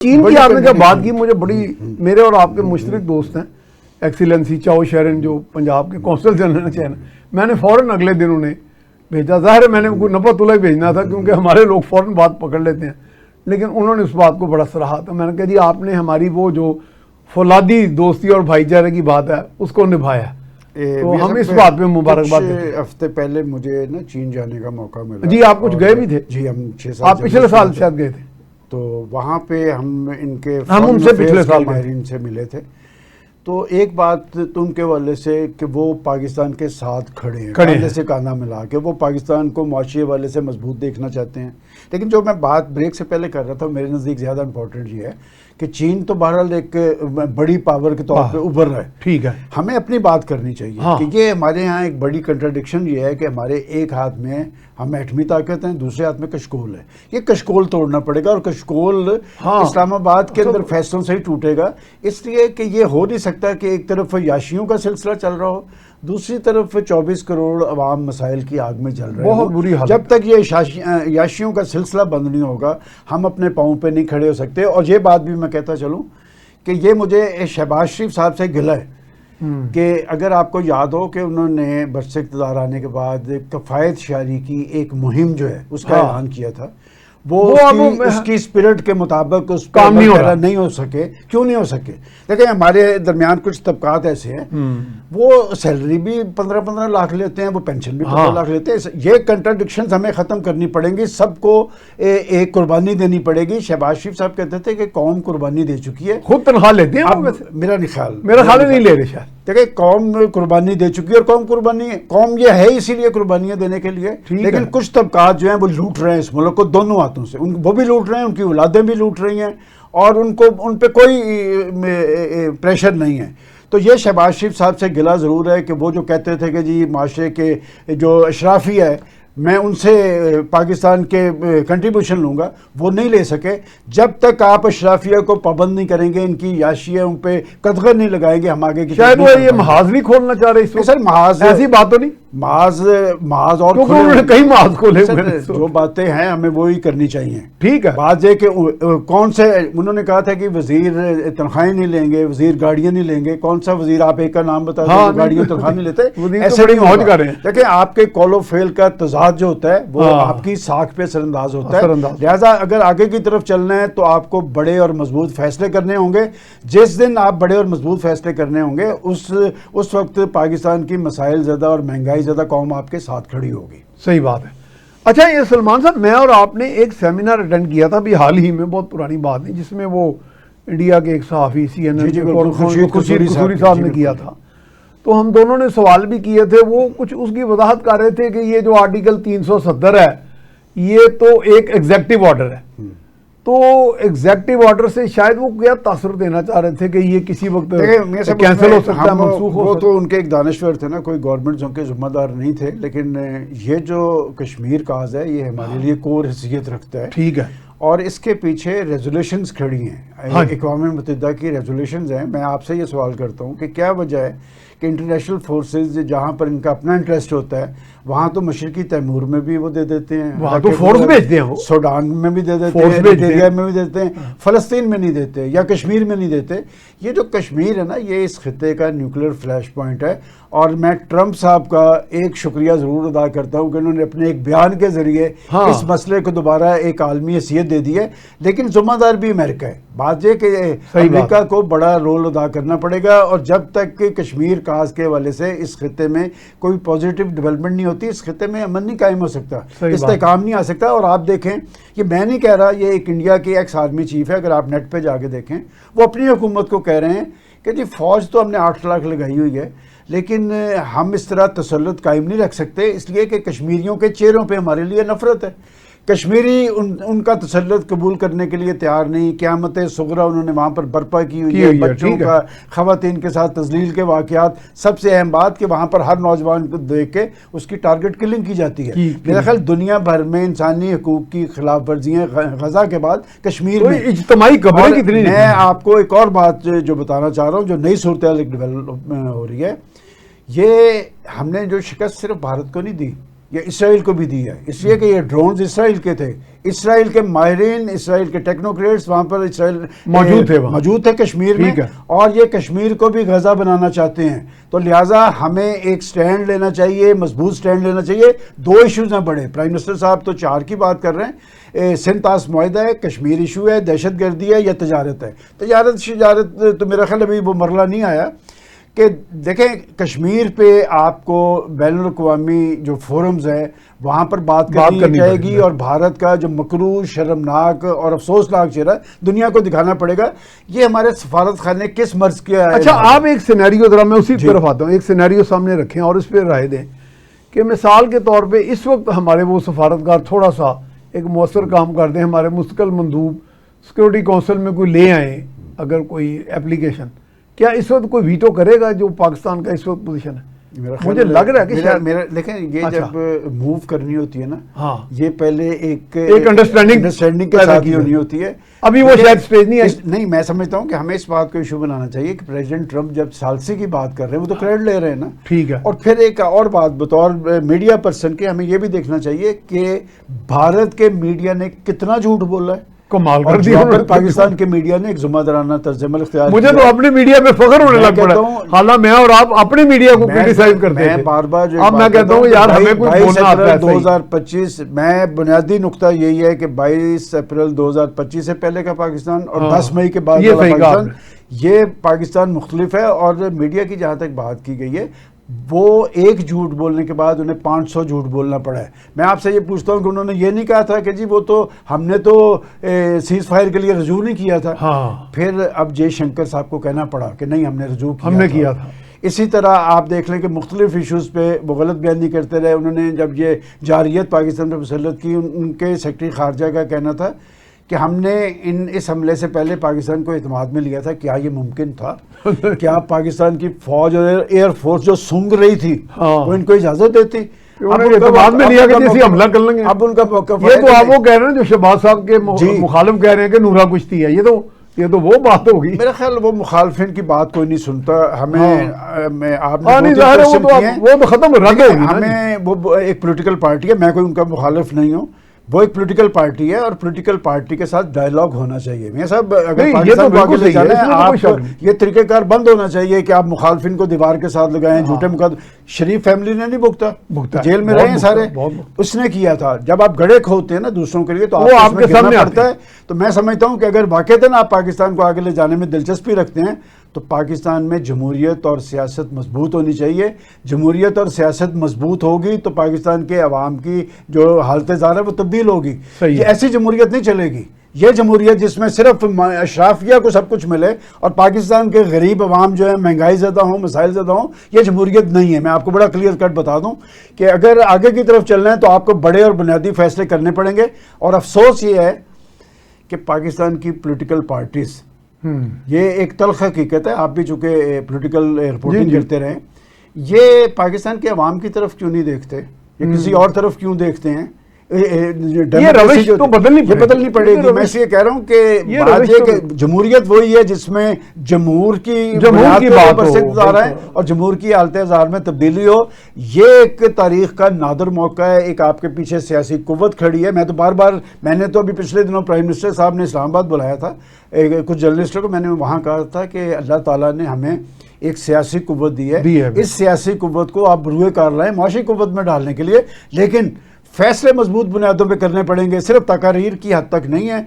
چین کی آپ نے جب بات کی مجھے بڑی، میرے اور آپ کے مشترک دوست ہیں ایکسیلنسی چاؤ شیرن جو پنجاب کے کونسل جنرل چین، میں نے فوراً اگلے دن انہیں بھیجا. ظاہر ہے میں نے کوئی نفع تلہ ہی بھیجنا تھا کیونکہ ہمارے لوگ فوراً بات پکڑ لیتے ہیں، لیکن انہوں نے اس بات کو بڑا سراہا تھا. میں نے کہا جی آپ نے ہماری وہ جو فولادی دوستی اور بھائی چارے کی بات ہے اس کو نبھایا، تو ہم اس بات پہ مبارکباد دیتے ہیں. ہفتے پہلے مجھے نا چین جانے کا موقع ملا. جی آپ کچھ گئے بھی تھے؟ جی ہم 6 سال، آپ پچھلے سال شاید گئے تھے. تو وہاں پہ ہم ان کے ہم ان سے پچھلے سال ماہرین سے ملے تھے. تو ایک بات تم کے والے سے کہ وہ پاکستان کے ساتھ کھڑے ہیں، کاندھے سے کاندھا ملا کے وہ پاکستان کو معاشی حوالے سے مضبوط دیکھنا چاہتے ہیں. لیکن جو میں بات بریک سے پہلے کر رہا تھا میرے نزدیک زیادہ امپورٹنٹ یہ ہے کہ چین تو بہرحال ایک بڑی پاور کے طور پہ ابھر رہا ہے. ٹھیک ہے، کہ ہمیں اپنی بات کرنی چاہیے کہ یہ ہمارے ہاں ایک بڑی کنٹراڈکشن یہ ہے کہ ہمارے ایک ہاتھ میں ہم ایٹمی طاقت ہیں، دوسرے ہاتھ میں کشکول ہے. یہ کشکول توڑنا پڑے گا اور کشکول اسلام آباد کے اندر فیصلوں سے ہی ٹوٹے گا. اس لیے کہ یہ ہو نہیں سکتا کہ ایک طرف یاشیوں کا سلسلہ چل رہا ہو، دوسری طرف 24 کروڑ عوام مسائل کی آگ میں جل رہے ہیں. بہت بری حالت. جب تک یہ یاشیوں کا سلسلہ بند نہیں ہوگا ہم اپنے پاؤں پہ نہیں کھڑے ہو سکتے. اور یہ بات بھی میں کہتا چلوں کہ یہ مجھے شہباز شریف صاحب سے گلہ ہے کہ اگر آپ کو یاد ہو کہ انہوں نے برس اقتدار آنے کے بعد کفایت شعاری کی ایک مہم جو ہے اس کا اعلان کیا تھا، وہ اس کی اسپرٹ کے مطابق اس کام نہیں ہو سکے. کیوں نہیں ہو سکے؟ دیکھیں ہمارے درمیان کچھ طبقات ایسے ہیں وہ سیلری بھی 15-15 لاکھ لیتے ہیں، وہ پینشن بھی 15 لاکھ لیتے ہیں. یہ کنٹراڈکشنز ہمیں ختم کرنی پڑیں گی، سب کو ایک قربانی دینی پڑے گی. شہباز شریف صاحب کہتے تھے کہ قوم قربانی دے چکی ہے، خود تنخواہ لیتے ہیں. میرا خیال نہیں لے رہے شاید. دیکھیں قوم قربانی دے چکی ہے اور قوم یہ ہے اسی لیے قربانیاں دینے کے لیے. لیکن کچھ طبقات جو ہیں وہ لوٹ رہے ہیں اس ملک کو دونوں ہاتھوں سے. وہ بھی لوٹ رہے ہیں، ان کی اولادیں بھی لوٹ رہی ہیں اور ان پہ کوئی پریشر نہیں ہے. تو یہ شہباز شریف صاحب سے گلہ ضرور ہے کہ وہ جو کہتے تھے کہ جی معاشرے کے جو اشرافی ہے میں ان سے پاکستان کے کنٹریبیوشن لوں گا، وہ نہیں لے سکے. جب تک آپ اشرافیہ کو پابند نہیں کریں گے، ان کی یاشیہ ان پہ قدغن نہیں لگائیں گے، ہم آگے کی شاید وہ یہ محاذ نہیں کھولنا چاہ رہے اس وقت. سر محاذ ایسی بات تو نہیں، محاذ اور کئی محاذ کھولے جو باتیں ہیں ہمیں وہی کرنی چاہیے. ٹھیک ہے، بات یہ کہ کون سے انہوں نے کہا تھا کہ وزیر تنخواہیں نہیں لیں گے، وزیر گاڑیاں نہیں لیں گے. کون سا وزیر آپ ایک کا نام بتا دیں گاڑیوں تنخواہ نہیں لیتے؟ ایسے نہیں ہوگا. دیکھیں آپ کے کال و فیل کا تضاد جو ہوتا ہے وہ آپ کی ساکھ پہ اثر انداز ہوتا ہے. لہٰذا اگر آگے کی طرف چلنا ہے تو آپ کو بڑے اور مضبوط فیصلے کرنے ہوں گے. جس دن آپ بڑے اور مضبوط فیصلے کرنے ہوں گے اس وقت پاکستان کی مسائل زدہ اور مہنگائی زدہ قوم آپ کے ساتھ کھڑی ہوگی. صحیح بات ہے. اچھا یہ سلمان صاحب، میں اور آپ نے ایک سیمینار اٹینڈ کیا تھا ابھی حال ہی میں، بہت پرانی بات نہیں، جس میں وہ انڈیا کے ایک صحافی CNN خورشید قصوری صاحب نے کیا تھا. تو ہم دونوں نے سوال بھی کیے تھے. وہ کچھ اس کی وضاحت کر رہے تھے کہ یہ جو آرٹیکل 370 ہے یہ تو ایک ایگزیکٹو آرڈر ہے. تو ایگزیکٹو آرڈر سے شاید وہ کیا تاثر دینا چاہ رہے تھے کہ یہ کسی وقت کینسل ہو سکتا ہے، منسوخ ہو سکتا ہے. وہ تو ان کے ایک دانشور تھے نا، کوئی گورنمنٹ کے ذمہ دار نہیں تھے. لیکن یہ جو کشمیر کاز ہے یہ ہمارے لیے کور حیثیت رکھتا ہے. ٹھیک ہے. اور اس کے پیچھے ریزولوشنز کھڑی ہیں، اقوام متحدہ کی ریزولوشنز ہیں. میں آپ سے یہ سوال کرتا ہوں کہ کیا وجہ ہے کہ انٹرنیشنل فورسز جہاں پر ان کا اپنا انٹرسٹ ہوتا ہے وہاں تو مشرقی تیمور میں بھی وہ دے دیتے ہیں، وہاں تو فورس بھیجتے ہیں، سوڈان میں بھی دے دیتے ہیں، نائجیریا میں بھی دیتے ہیں، فلسطین میں نہیں دیتے یا کشمیر میں نہیں دیتے. یہ جو کشمیر ہے نا یہ اس خطے کا نیوکلیر فلیش پوائنٹ ہے. اور میں ٹرمپ صاحب کا ایک شکریہ ضرور ادا کرتا ہوں کہ انہوں نے اپنے ایک بیان کے ذریعے اس مسئلے کو دوبارہ ایک عالمی حیثیت دے دی ہے. لیکن ذمہ دار بھی امریکہ ہے. بات یہ کہ امریکہ کو بڑا رول ادا کرنا پڑے گا. اور جب تک کہ کشمیر کاز کے حوالے سے اس خطے میں کوئی پازیٹیو ڈیولپمنٹ نہیں ہوتی، اس خطے میں امن نہیں قائم ہو سکتا، استحکام نہیں آ سکتا. اور آپ دیکھیں، یہ میں نہیں کہہ رہا، یہ ایک انڈیا کے ایکس آرمی چیف ہے، اگر آپ نیٹ پہ جا کے دیکھیں وہ اپنی حکومت کو کہہ رہے ہیں کہ جی فوج تو ہم نے 8 لاکھ لگائی ہوئی ہے لیکن ہم اس طرح تسلط قائم نہیں رکھ سکتے، اس لیے کہ کشمیریوں کے چہروں پہ ہمارے لیے نفرت ہے. کشمیری ان کا تسلط قبول کرنے کے لیے تیار نہیں. قیامت صغریٰ انہوں نے وہاں پر برپا کی ہوئی ہے، بچوں کا، خواتین کے ساتھ تذلیل کے واقعات. سب سے اہم بات کہ وہاں پر ہر نوجوان کو دیکھ کے اس کی ٹارگٹ کلنگ کی جاتی ہے. میرا خیال دنیا بھر میں انسانی حقوق کی خلاف ورزیاں غزہ کے بعد کشمیر میں اجتماعی قبریں کتنی. میں آپ کو ایک اور بات جو بتانا چاہ رہا ہوں، جو نئی صورتحال ڈیولپ ہو رہی ہے، یہ ہم نے جو شکست صرف بھارت کو نہیں دی، یہ اسرائیل کو بھی دی ہے، اس لیے کہ یہ ڈرونز اسرائیل کے تھے، اسرائیل کے ماہرین، اسرائیل کے ٹیکنوکریٹس وہاں پر اسرائیل موجود تھے کشمیر میں، اور یہ کشمیر کو بھی غزہ بنانا چاہتے ہیں. تو لہٰذا ہمیں ایک سٹینڈ لینا چاہیے، مضبوط سٹینڈ لینا چاہیے. 2 ایشوز ہیں بڑے، پرائم منسٹر صاحب تو 4 کی بات کر رہے ہیں. سندھ طاس معاہدہ ہے، کشمیر ایشو ہے، دہشت گردی ہے یا تجارت ہے. تجارت تو میرا خیال ابھی وہ مرحلہ نہیں آیا کہ دیکھیں کشمیر پہ آپ کو بین الاقوامی جو فورمز ہیں وہاں پر بات کرنی جائے گی، اور بھارت کا جو مکروہ، شرمناک اور افسوسناک چہرہ دنیا کو دکھانا پڑے گا. یہ ہمارے سفارت خانے کس مرض کیا ہے. اچھا آپ ایک سینیریو، ذرا میں اسی طرف آتا ہوں، ایک سینیریو سامنے رکھیں اور اس پہ رائے دیں کہ مثال کے طور پہ اس وقت ہمارے وہ سفارتکار تھوڑا سا ایک مؤثر کام کر دیں، ہمارے مستقل مندوب سیکورٹی کونسل میں کوئی لے آئیں اگر کوئی اپلیکیشن، کیا اس وقت کوئی ویٹو کرے گا جو پاکستان کا اس وقت پوزیشن ہے؟ مجھے لگ رہا ہے کہ شاید دیکھیں یہ جب موو کرنی ہوتی ہے نا، ہاں یہ پہلے ایک انڈرسٹینڈنگ کے ساتھ ہی ہونی ہوتی ہے. ابھی وہ شاید سٹیج نہیں ہے. نہیں، میں سمجھتا ہوں کہ ہمیں اس بات کو ایشو بنانا چاہیے کہ پریزیڈنٹ ٹرمپ جب ثالثی کی بات کر رہے ہیں وہ تو کریڈٹ لے رہے ہیں نا. ٹھیک ہے. اور پھر ایک اور بات بطور میڈیا پرسن کے ہمیں یہ بھی دیکھنا چاہیے کہ بھارت کے میڈیا نے کتنا جھوٹ بولا ہے، کمال کر دیا. پاکستان کے میڈیا نے ایک ذمہ دارانہ طرز عمل اختیار مجھے تو اپنے میڈیا میں فخر ہونے لگ پڑا. حالانکہ میں اور آپ اپنے میڈیا کو کرٹیسائز کرتے ہیں. میں بار بار اب میں کہتا ہوں یار ہمیں کوئی بولنا آتا ہے. 2025 میں بنیادی نقطہ یہی ہے کہ 22 اپریل 2025 سے پہلے کا پاکستان اور 10 مئی کے بعد والا پاکستان، یہ پاکستان مختلف ہے. اور میڈیا کی جہاں تک بات کی گئی ہے، وہ ایک جھوٹ بولنے کے بعد انہیں 500 جھوٹ بولنا پڑا ہے. میں آپ سے یہ پوچھتا ہوں کہ انہوں نے یہ نہیں کہا تھا کہ جی وہ تو ہم نے تو سیز فائر کے لیے رجوع نہیں کیا تھا. پھر اب جے شنکر صاحب کو کہنا پڑا کہ نہیں ہم نے رجوع کیا تھا. اسی طرح آپ دیکھ لیں کہ مختلف ایشوز پہ وہ غلط بیانی کرتے رہے. انہوں نے جب یہ جارحیت پاکستان پہ مسلط کی، ان کے سیکرٹری خارجہ کا کہنا تھا کہ ہم نے اس حملے سے پہلے پاکستان کو اعتماد میں لیا تھا. کیا یہ ممکن تھا؟ کیا پاکستان کی فوج اور ایئر فورس جو سونگ رہی تھی وہ ان کو اجازت دیتی؟ اعتماد میں لیا کہ جیسے حملہ کر لیں گے. اب ان کا موقف یہ تو آپ وہ کہہ رہے ہیں جو شہباز صاحب کے مخالف کہہ رہے ہیں کہ نورا کشتی ہے. یہ تو وہ بات ہوگی. میرا خیال وہ مخالفین کی بات کوئی نہیں سنتا. ہمیں آپ وہ تو ختم رد ہوگی. ہمیں وہ ایک پولیٹیکل پارٹی ہے، میں کوئی ان کا مخالف نہیں ہوں، وہ ایک پولیٹیکل پارٹی ہے اور پولیٹیکل پارٹی کے ساتھ ڈائیلاگ ہونا چاہیے. میں صاحب اگر پاکستان کو آگے لے جانا ہے، آپ یہ طریقہ کار بند ہونا چاہیے کہ آپ مخالفین کو دیوار کے ساتھ لگائیں، جھوٹے مقدمے. شریف فیملی نے نہیں بھگتا، جیل میں رہے ہیں سارے، اس نے کیا تھا. جب آپ گڑھے کھودتے ہیں نا دوسروں کے لیے تو آپ کے سامنے پڑتا ہے. تو میں سمجھتا ہوں کہ اگر واقعتاً آپ پاکستان کو آگے لے جانے میں دلچسپی رکھتے ہیں تو پاکستان میں جمہوریت اور سیاست مضبوط ہونی چاہیے. جمہوریت اور سیاست مضبوط ہوگی تو پاکستان کے عوام کی جو حالت زار ہے وہ تبدیل ہوگی. یہ ایسی جمہوریت نہیں چلے گی. یہ جمہوریت جس میں صرف اشرافیہ کو سب کچھ ملے اور پاکستان کے غریب عوام جو ہے مہنگائی زدہ ہوں، مسائل زدہ ہوں، یہ جمہوریت نہیں ہے. میں آپ کو بڑا کلیئر کٹ بتا دوں کہ اگر آگے کی طرف چلنا ہے تو آپ کو بڑے اور بنیادی فیصلے کرنے پڑیں گے. اور افسوس یہ ہے کہ پاکستان کی پولیٹیکل پارٹیز، یہ ایک تلخ حقیقت ہے، آپ بھی چونکہ پولیٹیکل رپورٹنگ کرتے رہے، یہ پاکستان کے عوام کی طرف کیوں نہیں دیکھتے، یہ کسی اور طرف کیوں دیکھتے ہیں؟ یہ روش تو بدلنی پڑے گی. میں اس لیے کہہ رہا ہوں کہ بات یہ کہ جمہوریت وہی ہے جس میں جمہور کی بات ہے اور جمہور کی حالت زار میں تبدیلی ہو. یہ ایک تاریخ کا نادر موقع ہے. ایک آپ کے پیچھے سیاسی قوت کھڑی ہے. میں تو بار بار، میں نے تو ابھی پچھلے دنوں پرائم منسٹر صاحب نے اسلام آباد بلایا تھا کچھ جرنلسٹوں کو، میں نے وہاں کہا تھا کہ اللہ تعالیٰ نے ہمیں ایک سیاسی قوت دی ہے. اس سیاسی قوت کو آپ بروئے کار لائیں معاشی قوت میں ڈالنے کے لیے، لیکن فیصلے مضبوط بنیادوں پہ کرنے پڑیں گے، صرف تقاریر کی حد تک نہیں ہے.